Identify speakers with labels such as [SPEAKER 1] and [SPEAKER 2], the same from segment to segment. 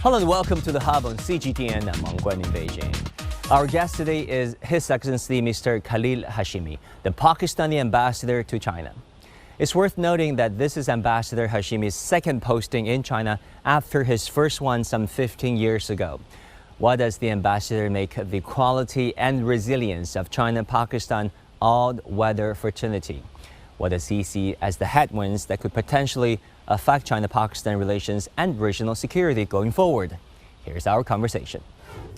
[SPEAKER 1] Hello and welcome to The Hub on CGTN. I'm Wang Guan in Beijing. Our guest today is His Excellency Mr. Khalil Hashmi, the Pakistani ambassador to China. It's worth noting that this is Ambassador Hashmi's second posting in China after his first one some 15 years ago. What does the ambassador make of the quality and resilience of China-Pakistan all-weather fraternity? What does he see as the headwinds that could potentially affect China-Pakistan relations and regional security going forward? Here's our conversation.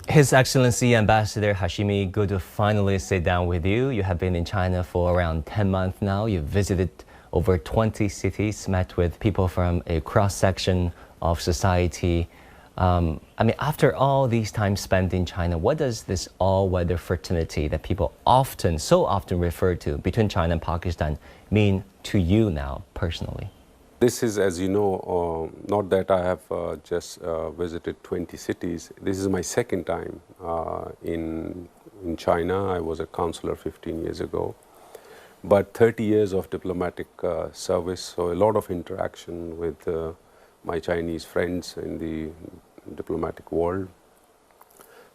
[SPEAKER 1] His Excellency Ambassador Hashmi, good to finally sit down with you. You have been in China for around 10 months now. You've visited over 20 cities, met with people from a cross-section of society. After all these times spent in China, what does this all-weather fraternity that people so often refer to between China and Pakistan mean to you now, personally?
[SPEAKER 2] This is, as you know, not that I have just visited 20 cities. This is my second time in China. I was a consular 15 years ago. But 30 years of diplomatic service, so a lot of interaction with my Chinese friends in the diplomatic world.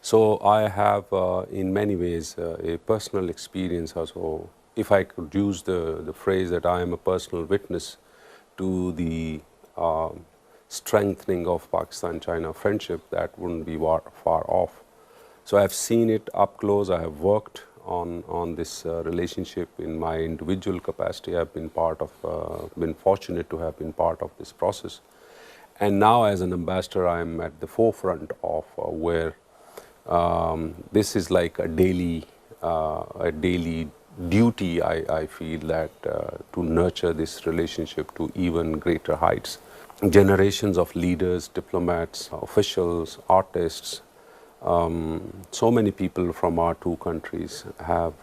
[SPEAKER 2] So I have, in many ways, a personal experience also. If I could use the phrase that I am a personal witness to the strengthening of Pakistan-China friendship, that wouldn't be far off. So I've seen it up close. I have worked on this relationship in my individual capacity. I've been fortunate to have been part of this process. And now as an ambassador, I'm at the forefront of where this is like a daily duty, I feel, that to nurture this relationship to even greater heights. Generations of leaders, diplomats, officials, artists, so many people from our two countries have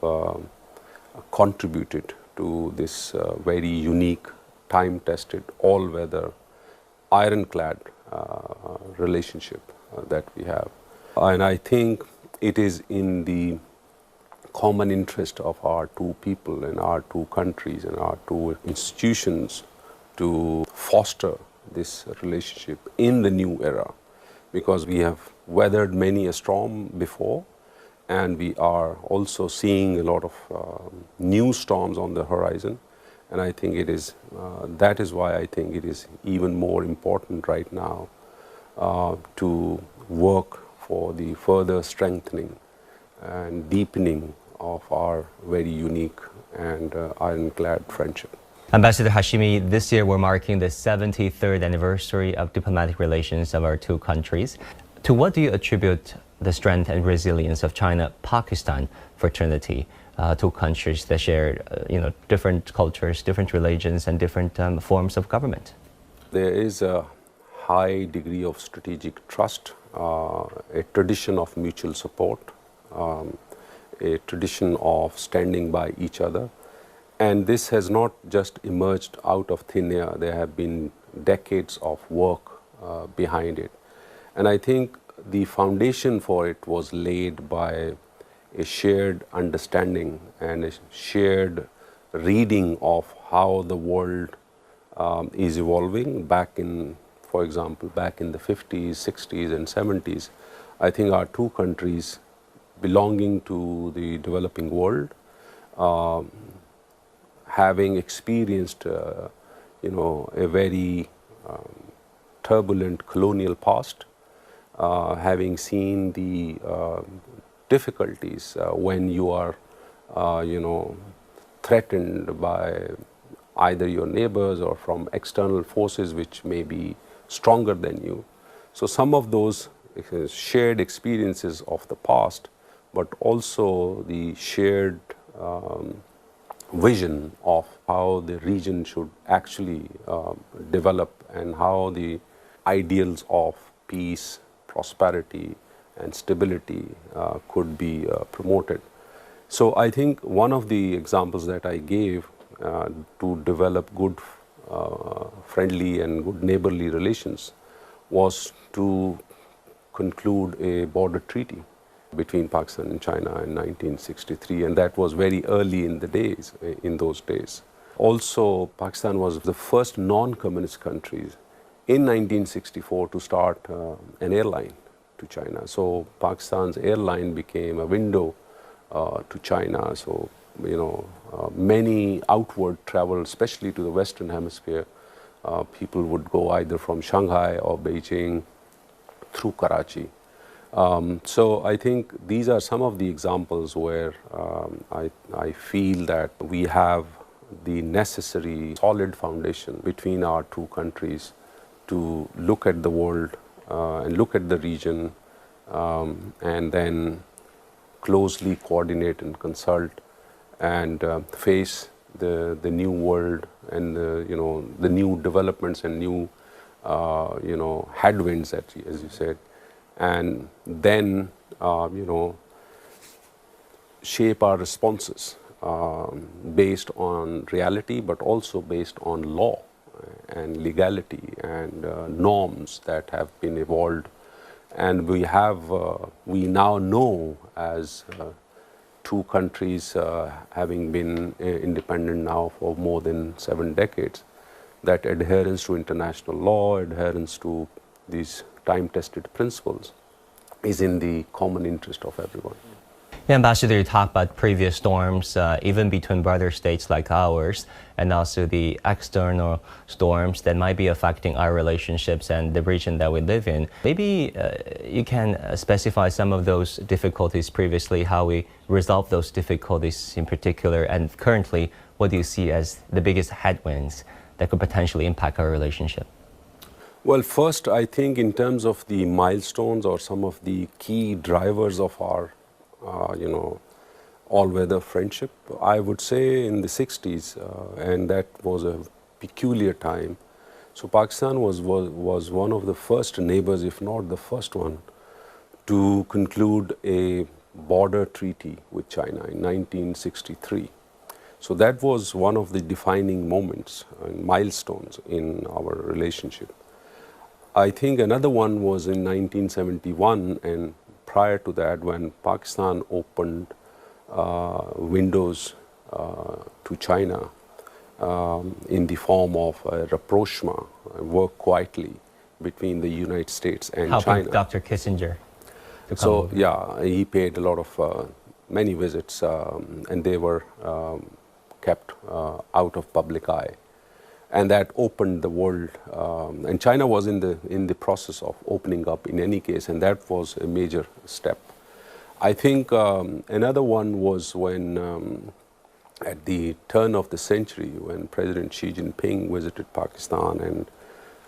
[SPEAKER 2] contributed to this very unique, time-tested, all-weather, ironclad relationship that we have. And I think it is in the common interest of our two people and our two countries and our two institutions to foster this relationship in the new era, because we have weathered many a storm before, and we are also seeing a lot of new storms on the horizon. And I think that is why I think it is even more important right now to work for the further strengthening and deepening of our very unique and ironclad friendship.
[SPEAKER 1] Ambassador Hashmi, this year we're marking the 73rd anniversary of diplomatic relations of our two countries. To what do you attribute the strength and resilience of China-Pakistan fraternity? Two countries that share different cultures, different religions, and different forms of government.
[SPEAKER 2] There is a high degree of strategic trust, a tradition of mutual support, a tradition of standing by each other. And this has not just emerged out of thin air. There have been decades of work behind it. And I think the foundation for it was laid by a shared understanding and a shared reading of how the world is evolving for example, back in the 50s, 60s, and 70s. I think our two countries belonging to the developing world, having experienced a very turbulent colonial past, having seen the difficulties when you are threatened by either your neighbors or from external forces which may be stronger than you. So some of those shared experiences of the past, but also the shared vision of how the region should actually develop and how the ideals of peace, prosperity, and stability could be promoted. So I think one of the examples that I gave to develop good, friendly and good neighborly relations was to conclude a border treaty between Pakistan and China in 1963, and that was very early in those days. Also, Pakistan was the first non-communist country in 1964 to start an airline to China. So Pakistan's airline became a window to China. So, many outward travel, especially to the Western Hemisphere, people would go either from Shanghai or Beijing through Karachi. So I think these are some of the examples where I feel that we have the necessary solid foundation between our two countries to look at the world and look at the region and then closely coordinate and consult and face the new world and the new developments and new headwinds, as you said, and then shape our responses based on reality, but also based on law and legality and norms that have been evolved. And we now know, as two countries having been independent now for more than 7 decades, that adherence to international law, adherence to these time-tested principles is in the common interest of everyone.
[SPEAKER 1] Yeah, Ambassador, you talked about previous storms, even between brother states like ours, and also the external storms that might be affecting our relationships and the region that we live in. Maybe you can specify some of those difficulties previously, how we resolve those difficulties in particular, and currently, what do you see as the biggest headwinds that could potentially impact our relationship?
[SPEAKER 2] Well, first, I think in terms of the milestones or some of the key drivers of our all-weather friendship, I would say in the 60s, and that was a peculiar time. So Pakistan was one of the first neighbors, if not the first one, to conclude a border treaty with China in 1963. So that was one of the defining moments and milestones in our relationship. I think another one was in 1971, and prior to that, when Pakistan opened windows to China in the form of a rapprochement, work quietly between the United States and
[SPEAKER 1] Helping
[SPEAKER 2] China.
[SPEAKER 1] Dr. Kissinger.
[SPEAKER 2] So yeah, he paid a lot of many visits, and they were kept out of public eye, and that opened the world. And China was in the process of opening up in any case, and that was a major step. I think another one was when, at the turn of the century, when President Xi Jinping visited Pakistan, and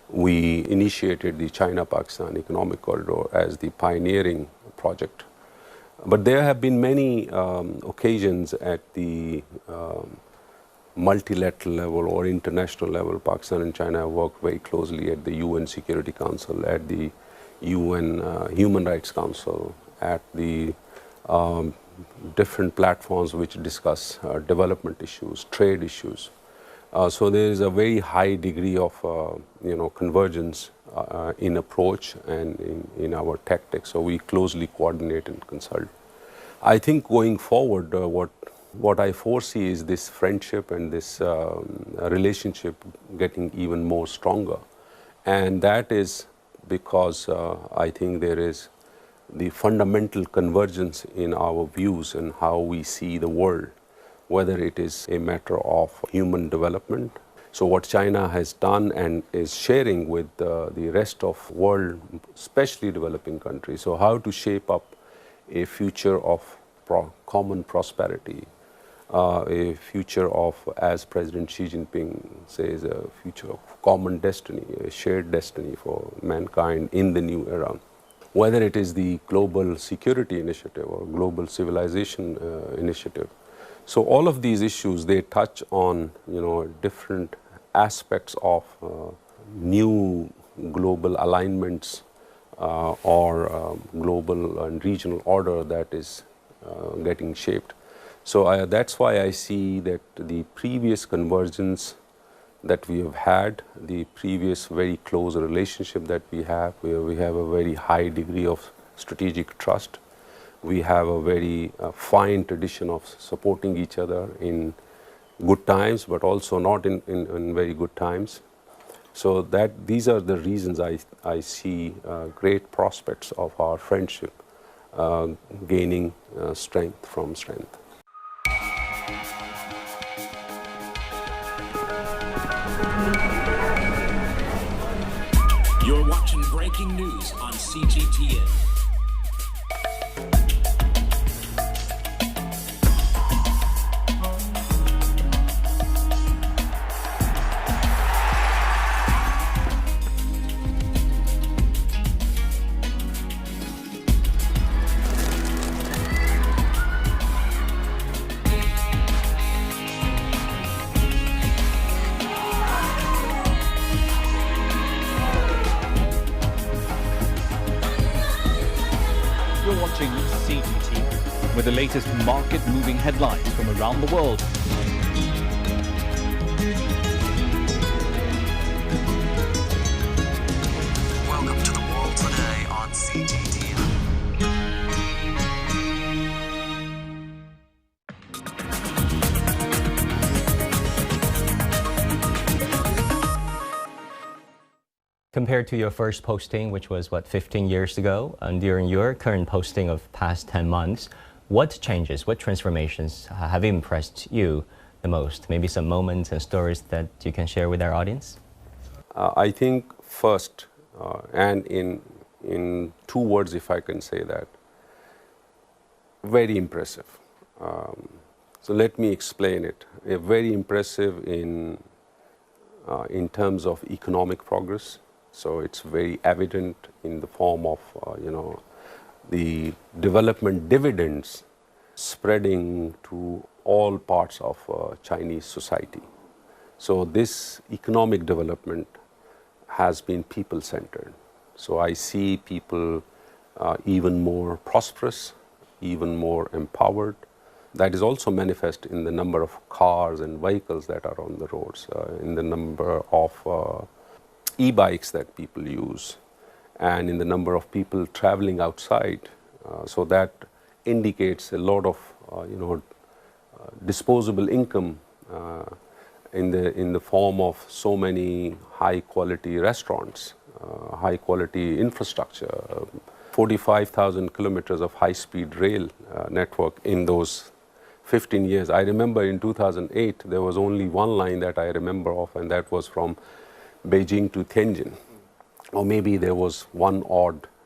[SPEAKER 2] we initiated the China-Pakistan Economic Corridor as the pioneering project. But there have been many occasions at the multilateral level or international level. Pakistan and China have worked very closely at the UN Security Council, at the UN Human Rights Council, at the different platforms which discuss development issues, trade issues. So there is a very high degree of convergence in approach and in our tactics. So we closely coordinate and consult. I think going forward, what I foresee is this friendship and this relationship getting even more stronger. And that is because I think there is the fundamental convergence in our views and how we see the world, whether it is a matter of human development. So what China has done and is sharing with the rest of the world, especially developing countries. So how to shape up a future of common prosperity, a future of, as President Xi Jinping says, a future of common destiny, a shared destiny for mankind in the new era. Whether it is the Global Security Initiative or Global Civilization Initiative. So all of these issues, they touch on different aspects of new global alignments or global and regional order that is getting shaped. So that's why I see that the previous convergence that we have had, the previous very close relationship that we have, where we have a very high degree of strategic trust. We have a very fine tradition of supporting each other in good times, but also not in very good times. So that these are the reasons I see great prospects of our friendship gaining strength from strength.
[SPEAKER 3] You're watching breaking news on CGTN.
[SPEAKER 4] You're watching CGTN with the latest market-moving headlines from around the world.
[SPEAKER 3] Welcome to the world today on CGTN.
[SPEAKER 1] Compared to your first posting, which was, 15 years ago, and during your current posting of past 10 months, what changes, what transformations have impressed you the most? Maybe some moments and stories that you can share with our audience?
[SPEAKER 2] I think first, and in two words, if I can say that, very impressive. So let me explain it. Very impressive in terms of economic progress. So it's very evident in the form of, the development dividends spreading to all parts of Chinese society. So this economic development has been people-centered. So I see people even more prosperous, even more empowered. That is also manifest in the number of cars and vehicles that are on the roads, in the number of e-bikes that people use, and in the number of people traveling outside. So that indicates a lot of disposable income in the form of so many high quality restaurants, high quality infrastructure, 45,000 kilometers of high speed rail network in those 15 years. I remember in 2008 there was only one line that I remember of, and that was from Beijing to Tianjin, or maybe there was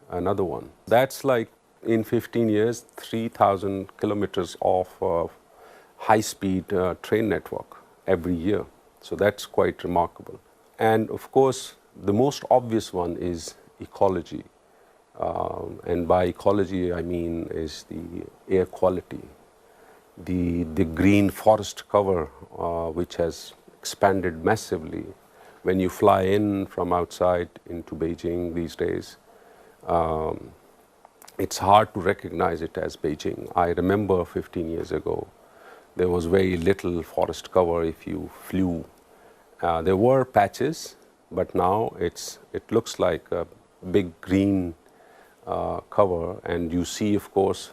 [SPEAKER 2] another one. That's like in 15 years, 3,000 kilometers of high-speed train network every year. So that's quite remarkable. And of course, the most obvious one is ecology. And by ecology, I mean is the air quality, the green forest cover, which has expanded massively. When you fly in from outside into Beijing these days, it's hard to recognize it as Beijing. I remember 15 years ago, there was very little forest cover if you flew. There were patches, but now it looks like a big green cover, and you see, of course,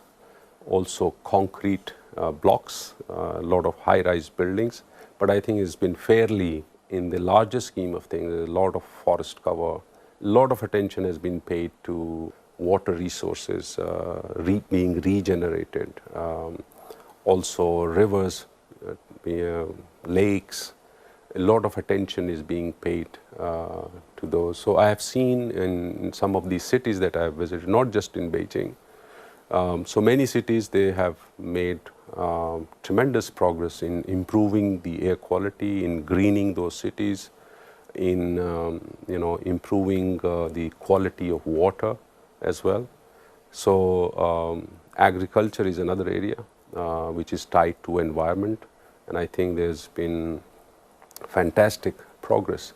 [SPEAKER 2] also concrete blocks, a lot of high-rise buildings, but I think it's been fairly, in the larger scheme of things, a lot of forest cover, a lot of attention has been paid to water resources being regenerated, also rivers, lakes, a lot of attention is being paid to those. So I have seen in some of these cities that I have visited, not just in Beijing, so many cities, they have made tremendous progress in improving the air quality, in greening those cities, in improving the quality of water as well. So agriculture is another area which is tied to environment, and I think there's been fantastic progress.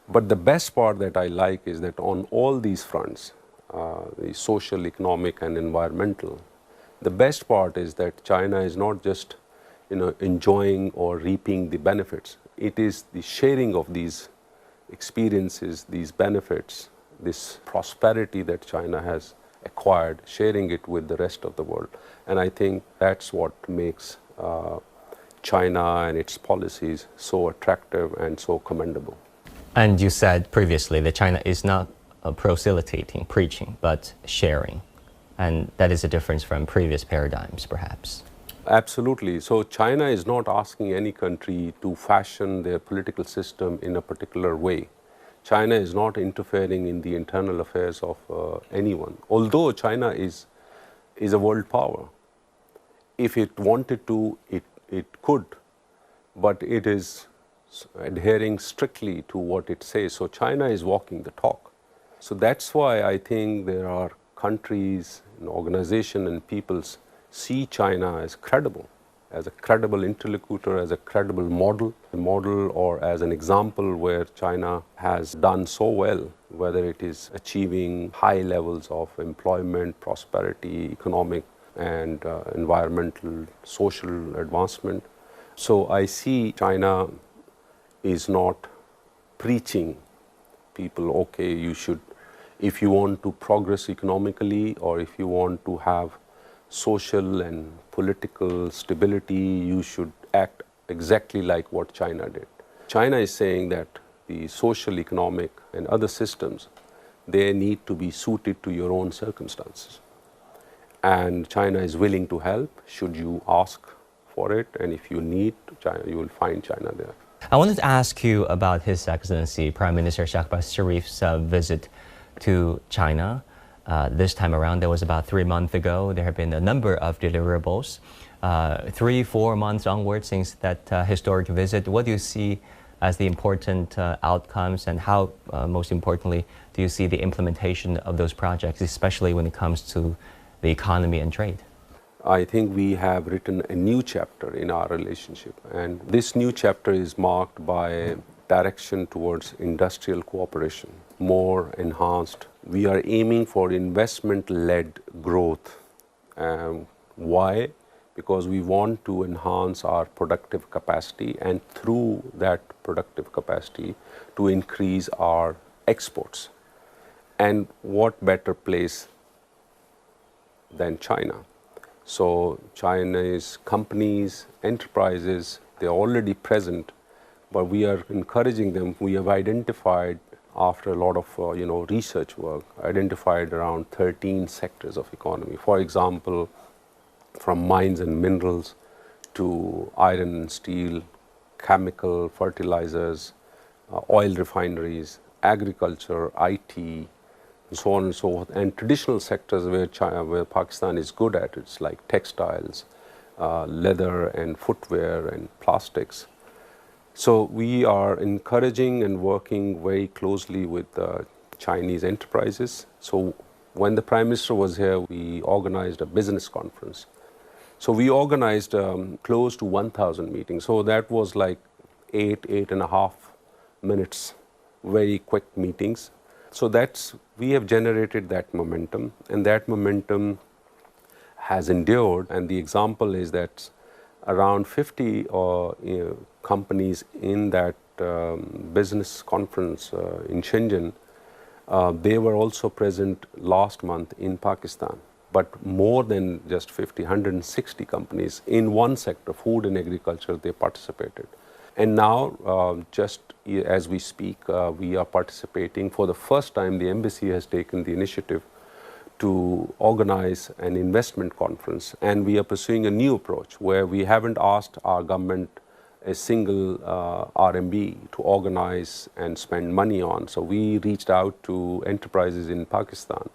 [SPEAKER 2] But the best part that I like is that on all these fronts, the social, economic and environmental, the best part is that China is not just enjoying or reaping the benefits. It is the sharing of these experiences, these benefits, this prosperity that China has acquired, sharing it with the rest of the world. And I think that's what makes China and its policies so attractive and so commendable.
[SPEAKER 1] And you said previously that China is not facilitating, preaching, but sharing. And that is a difference from previous paradigms, perhaps.
[SPEAKER 2] Absolutely. So China is not asking any country to fashion their political system in a particular way. China is not interfering in the internal affairs of anyone. Although China is a world power. If it wanted to, it could, but it is adhering strictly to what it says. So China is walking the talk. So that's why I think there are countries, organizations and peoples see China as a credible interlocutor, as a credible model or as an example where China has done so well, whether it is achieving high levels of employment, prosperity, economic and environmental, social advancement. So I see China is not preaching people, okay, you should, if you want to progress economically or if you want to have social and political stability, you should act exactly like what China did. China is saying that the social, economic and other systems, they need to be suited to your own circumstances. And China is willing to help should you ask for it, and if you need China, you will find China there.
[SPEAKER 1] I wanted to ask you about His Excellency Prime Minister Shahbaz Sharif's visit to China. This time around, that was about 3 months ago. There have been a number of deliverables, 3-4 months onward since that historic visit. What do you see as the important outcomes, and how, most importantly, do you see the implementation of those projects, especially when it comes to the economy and trade?
[SPEAKER 2] I think we have written a new chapter in our relationship, and this new chapter is marked by direction towards industrial cooperation, more enhanced. We are aiming for investment-led growth. Why? Because we want to enhance our productive capacity, and through that productive capacity to increase our exports. And what better place than China? So Chinese companies, enterprises, they're already present, but we are encouraging them. We have identified, after a lot of research work, identified around 13 sectors of economy. For example, from mines and minerals to iron and steel, chemical, fertilizers, oil refineries, agriculture, IT, and so on and so forth, and traditional sectors where Pakistan is good at. It's like textiles, leather and footwear and plastics. So we are encouraging and working very closely with Chinese enterprises. So when the Prime Minister was here, we organized a business conference. So we organized close to 1,000 meetings. So that was like 8.5 minutes, very quick meetings. So we have generated that momentum, and that momentum has endured. And the example is that around 50 companies in that business conference in Shenzhen, they were also present last month in Pakistan. But more than just 50, 160 companies in one sector, food and agriculture, they participated. And now, just as we speak, we are participating. For the first time, the embassy has taken the initiative to organize an investment conference. And we are pursuing a new approach where we haven't asked our government a single RMB to organize and spend money on. So we reached out to enterprises in Pakistan.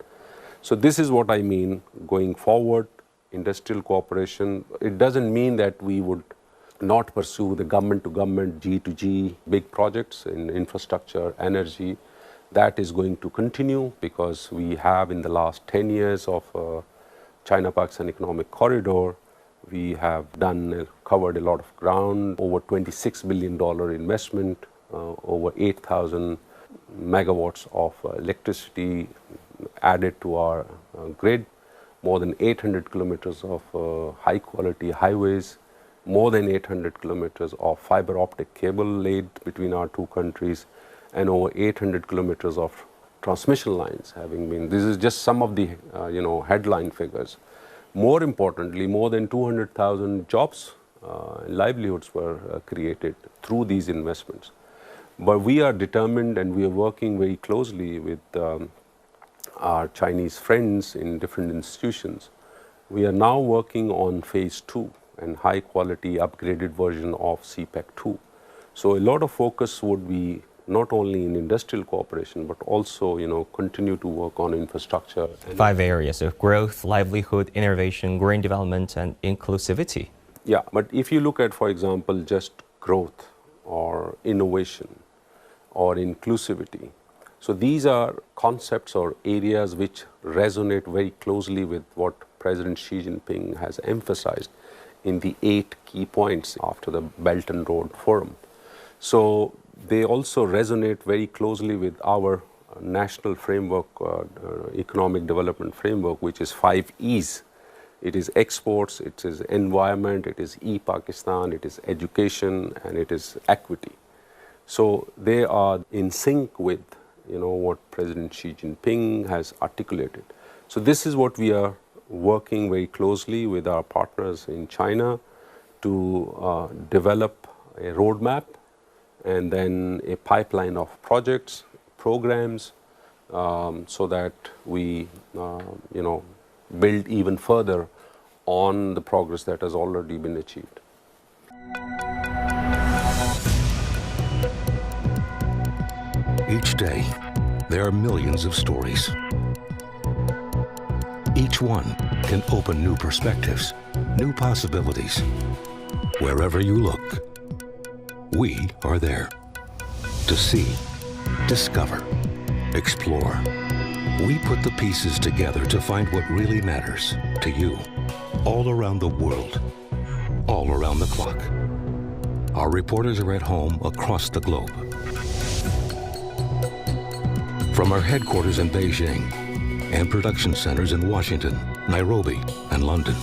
[SPEAKER 2] So this is what I mean going forward, industrial cooperation. It doesn't mean that we would not pursue the government-to-government, G2G, big projects in infrastructure, energy. That is going to continue because we have, in the last 10 years of China-Pakistan Economic Corridor, we have covered a lot of ground, over $26 billion investment, over 8,000 megawatts of electricity added to our grid, more than 800 kilometers of high-quality highways, more than 800 kilometers of fiber optic cable laid between our two countries, and over 800 kilometers of transmission lines having been. This is just some of the headline figures. More importantly, more than 200,000 jobs, livelihoods were created through these investments. But we are determined and we are working very closely with our Chinese friends in different institutions. We are now working on phase 2 and high quality upgraded version of CPEC 2. So a lot of focus would be not only in industrial cooperation, but also, continue to work on infrastructure.
[SPEAKER 1] 5 areas of growth, livelihood, innovation, green development, and inclusivity.
[SPEAKER 2] Yeah, but if you look at, for example, just growth or innovation or inclusivity, so these are concepts or areas which resonate very closely with what President Xi Jinping has emphasized in the 8 key points after the Belt and Road Forum. So they also resonate very closely with our national framework, economic development framework, which is 5 E's. It is exports, it is environment, it is e-Pakistan, it is education, and it is equity. So they are in sync with what President Xi Jinping has articulated. So this is what we are working very closely with our partners in China to develop a roadmap and then a pipeline of projects, programs, so that we build even further on the progress that has already been achieved.
[SPEAKER 5] Each day, there are millions of stories. Each one can open new perspectives, new possibilities. Wherever you look, we are there to see, discover, explore. We put the pieces together to find what really matters to you, all around the world, all around the clock. Our reporters are at home across the globe. From our headquarters in Beijing and production centers in Washington, Nairobi, and London.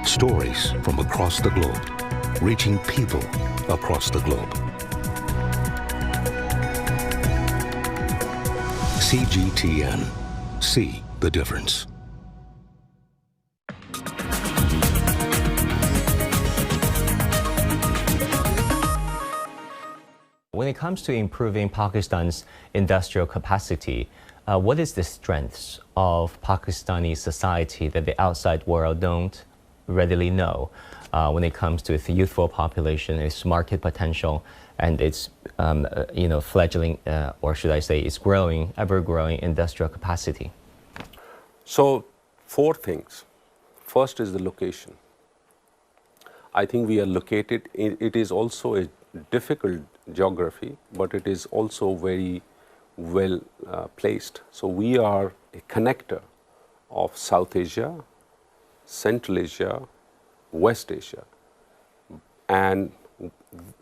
[SPEAKER 5] Stories from across the globe, reaching people across the globe. CGTN. See the difference.
[SPEAKER 1] When it comes to improving Pakistan's industrial capacity, what is the strengths of Pakistani society that the outside world don't readily know when it comes to its youthful population, its market potential, and its fledgling, or should I say, its growing, ever-growing industrial capacity?
[SPEAKER 2] So 4 things. First is the location. I think we are located, it is also a difficult geography, but it is also very well placed. So we are a connector of South Asia, Central Asia, West Asia, and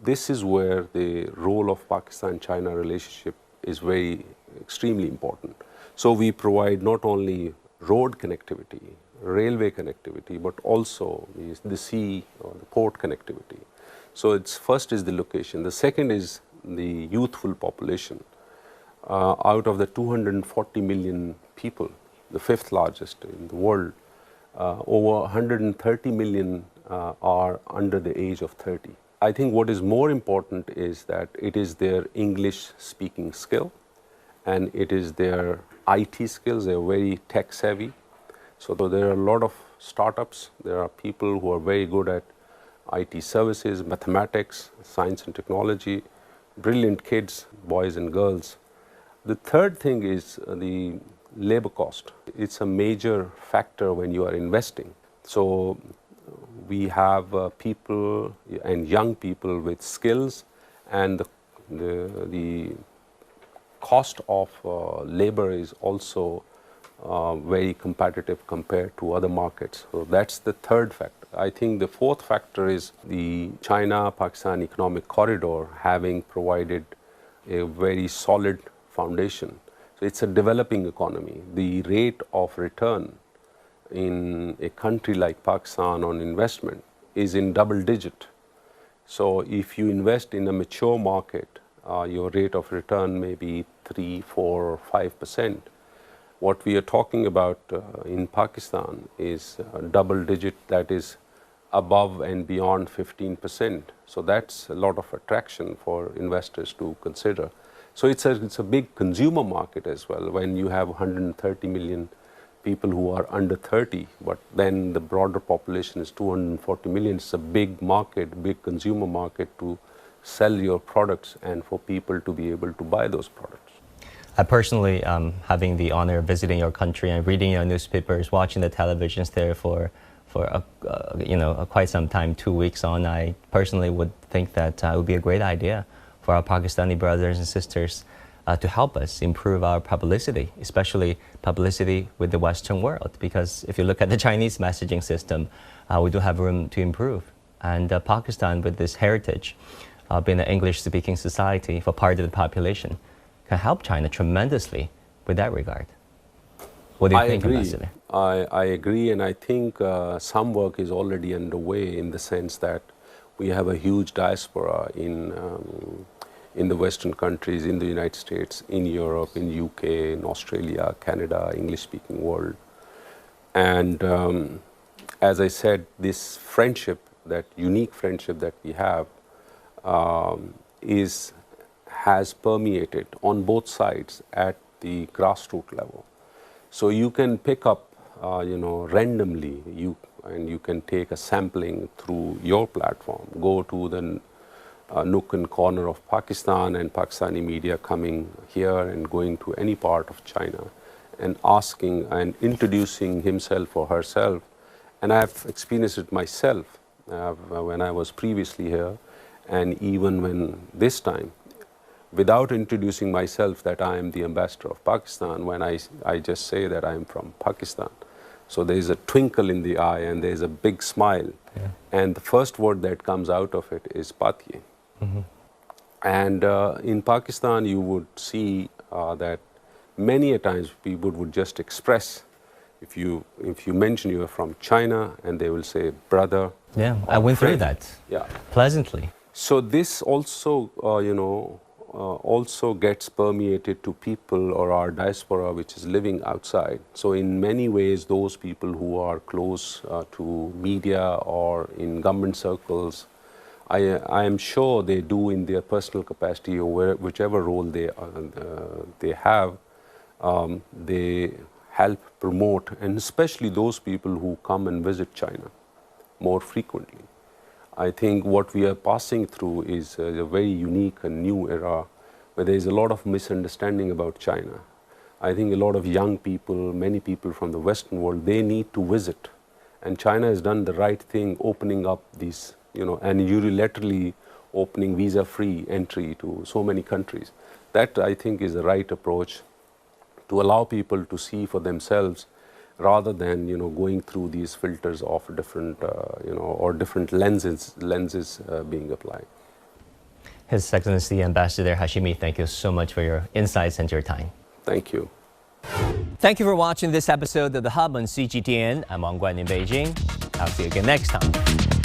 [SPEAKER 2] this is where the role of Pakistan-China relationship is very extremely important. So we provide not only road connectivity, railway connectivity, but also the sea or the port connectivity. So first is the location. The second is the youthful population. Out of the 240 million people, the 5th largest in the world, over 130 million are under the age of 30. I think what is more important is that it is their English speaking skill and it is their IT skills. They are very tech savvy. So there are a lot of startups. There are people who are very good at IT services, mathematics, science and technology, brilliant kids, boys and girls. The third thing is the labor cost. It's a major factor when you are investing. So we have people and young people with skills, and the cost of labor is also very competitive compared to other markets. So that's the third factor. I think the fourth factor is the China-Pakistan economic corridor having provided a very solid foundation. So it's a developing economy. The rate of return in a country like Pakistan on investment is in double digit. So if you invest in a mature market, your rate of return may be 3, 4, or 5%. What we are talking about in Pakistan is double digit, that is above and beyond 15%. So that's a lot of attraction for investors to consider. So it's a big consumer market as well. When you have 130 million people who are under 30, but then the broader population is 240 million. It's a big market, big consumer market to sell your products and for people to be able to buy those products.
[SPEAKER 1] I personally, having the honor of visiting your country and reading your newspapers, watching the televisions there for quite some time, 2 weeks on, I personally would think that it would be a great idea for our Pakistani brothers and sisters to help us improve our publicity, especially publicity with the Western world. Because if you look at the Chinese messaging system, we do have room to improve. And Pakistan, with this heritage, being an English-speaking society for part of the population, can help China tremendously with that regard. What do you think, Ambassador?
[SPEAKER 2] I agree, and I think some work is already underway in the sense that we have a huge diaspora in the Western countries, in the United States, in Europe, in UK, in Australia, Canada, English-speaking world. And as I said, this friendship, that unique friendship that we have, has permeated on both sides at the grassroots level. So you can pick up, randomly, and you can take a sampling through your platform, go to the nook and corner of Pakistan and Pakistani media coming here and going to any part of China and asking and introducing himself or herself. And I've experienced it myself when I was previously here, and even when this time, without introducing myself that I am the ambassador of Pakistan, when I just say that I am from Pakistan. So there is a twinkle in the eye and there is a big smile. Yeah. And the first word that comes out of it is Patiye. Mm-hmm. And in Pakistan, you would see that many a times people would just express, if you mention you are from China, and they will say brother.
[SPEAKER 1] Yeah, I went through that.
[SPEAKER 2] Yeah,
[SPEAKER 1] pleasantly.
[SPEAKER 2] So this also, also gets permeated to people or our diaspora which is living outside. So in many ways, those people who are close to media or in government circles, I am sure they do in their personal capacity or whichever role they have, they help promote, and especially those people who come and visit China more frequently. I think what we are passing through is a very unique and new era where there is a lot of misunderstanding about China. I think a lot of young people, many people from the Western world, they need to visit. And China has done the right thing, opening up these, and unilaterally opening visa-free entry to so many countries. That, I think, is the right approach to allow people to see for themselves, rather than going through these filters of different or different lenses being applied.
[SPEAKER 1] His Excellency Ambassador Hashmi, thank you so much for your insights and your time.
[SPEAKER 2] Thank you.
[SPEAKER 1] Thank you for watching this episode of The Hub on CGTN. I'm Wang Guan in Beijing. I'll see you again next time.